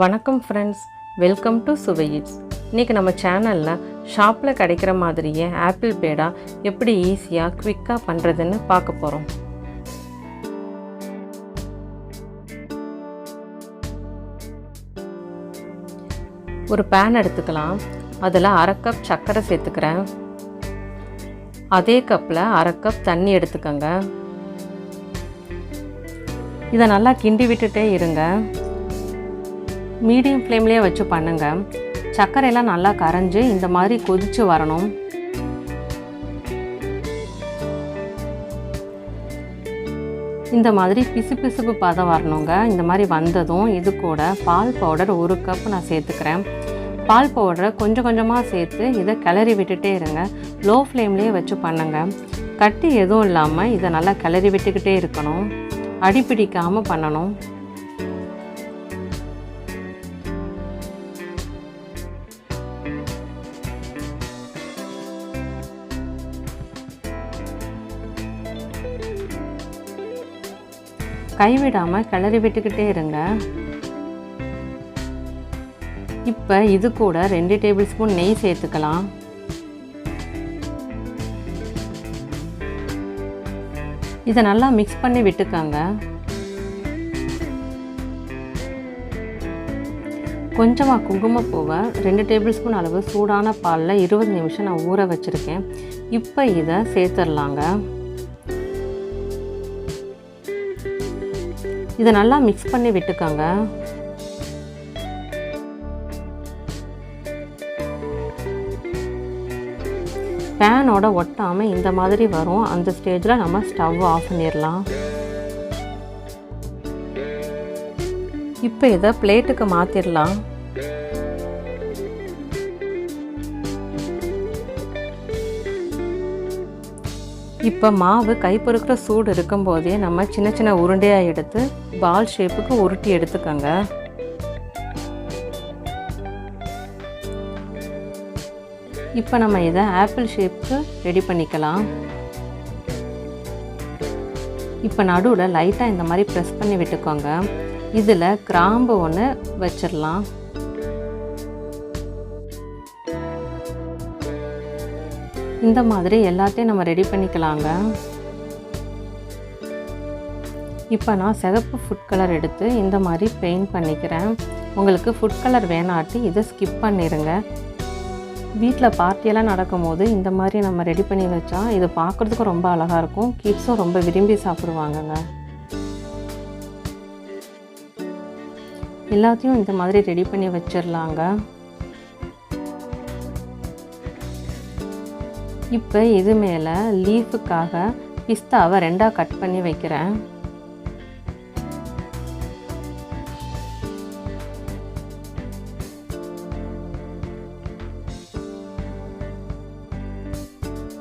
வணக்கம் friends, welcome to சுவை eats. இன்றைக்கி நம்ம சேனலில் ஷாப்பில் கிடைக்கிற மாதிரியே ஆப்பிள் பேடா எப்படி ஈஸியாக குவிக்காக பண்ணுறதுன்னு பார்க்க போகிறோம். ஒரு பேன் எடுத்துக்கலாம். அதில் 1/2 கப் சர்க்கரை சேர்த்துக்கிறேன். அதே கப்பில் 1/2 கப் தண்ணி எடுத்துக்கோங்க. இதை நல்லா கிண்டி விட்டுட்டே இருங்க. மீடியம் ஃப்ளேம்லேயே வச்சு பண்ணுங்கள். சர்க்கரையெல்லாம் நல்லா கரைஞ்சி இந்த மாதிரி கொதித்து வரணும். இந்த மாதிரி பிசுபிசுப்பு பதம் வரணுங்க. இந்த மாதிரி வந்ததும் இது கூட பால் பவுடர் 1 கப் நான் சேர்த்துக்கிறேன். பால் பவுடரை கொஞ்சம் கொஞ்சமாக சேர்த்து இதை கிளறி விட்டுட்டே இருங்க. லோ ஃப்ளேம்லேயே வச்சு பண்ணுங்க. கட்டி எதுவும் இல்லாமல் இதை நல்லா கிளறி விட்டுக்கிட்டே இருக்கணும். அடிப்பிடிக்காமல் பண்ணணும். கைவிடாமல் கிளறி விட்டுக்கிட்டே இருங்க. இப்போ இது கூட 2 டேபிள் ஸ்பூன் நெய் சேர்த்துக்கலாம். இதை நல்லா மிக்ஸ் பண்ணி விட்டுக்கோங்க. கொஞ்சமாக குங்குமப்பூவை 2 டேபிள் ஸ்பூன் அளவு சூடான பாலில் 20 நிமிஷம் நான் ஊற வச்சுருக்கேன். இப்போ இதை சேர்த்துடலாங்க. இதை நல்லா மிக்ஸ் பண்ணி விட்டுக்கோங்க. பேனோட ஒட்டாமல் இந்த மாதிரி வரும். அந்த ஸ்டேஜில் நம்ம ஸ்டவ் ஆஃப் பண்ணிடலாம். இப்போ இதை பிளேட்டுக்கு மாற்றிடலாம். இப்போ மாவு கைப்பொறுக்கிற சூடு இருக்கும்போதே நம்ம சின்ன சின்ன உருண்டையாக எடுத்து பால் ஷேப்புக்கு உருட்டி எடுத்துக்கோங்க. இப்போ நம்ம இதை ஆப்பிள் ஷேப்புக்கு ரெடி பண்ணிக்கலாம். இப்போ நடுவில் லைட்டாக இந்த மாதிரி ப்ரெஸ் பண்ணி விட்டுக்கோங்க. இதில் கிராம்பு ஒன்று வச்சிடலாம். இந்த மாதிரி எல்லாத்தையும் நம்ம ரெடி பண்ணிக்கலாங்க. இப்போ நான் சிகப்பு ஃபுட் கலர் எடுத்து இந்த மாதிரி பெயிண்ட் பண்ணிக்கிறேன். உங்களுக்கு ஃபுட் கலர் வேணாட்டி இதை ஸ்கிப் பண்ணிடுங்க. வீட்டில் பார்ட்டியெல்லாம் நடக்கும்போது இந்த மாதிரி நம்ம ரெடி பண்ணி வச்சா இது பார்க்குறதுக்கும் ரொம்ப அழகாக இருக்கும். கிட்ஸும் ரொம்ப விரும்பி சாப்பிடுவாங்கங்க. எல்லாத்தையும் இந்த மாதிரி ரெடி பண்ணி வச்சிடலாங்க. இப்போ இது மேலே லீஃபுக்காக பிஸ்தாவை 2ஆக கட் பண்ணி வைக்கிறேன்.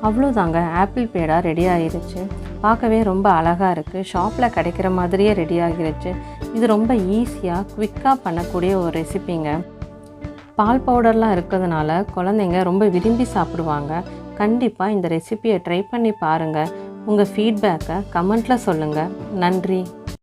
அவ்வளோதாங்க, ஆப்பிள் பேடா ரெடி ஆகிருச்சு. பார்க்கவே ரொம்ப அழகாக இருக்குது. ஷாப்பில் கிடைக்கிற மாதிரியே ரெடி ஆகிருச்சு. இது ரொம்ப ஈஸியாக குவிக்காக பண்ணக்கூடிய ஒரு ரெசிபிங்க. பால் பவுடர்லாம் இருக்கிறதுனால குழந்தைங்க ரொம்ப விரும்பி சாப்பிடுவாங்க. கண்டிப்பாக இந்த ரெசிபியை ட்ரை பண்ணி பாருங்கள். உங்கள் ஃபீட்பேக்கை கமெண்ட்டில் சொல்லுங்கள். நன்றி.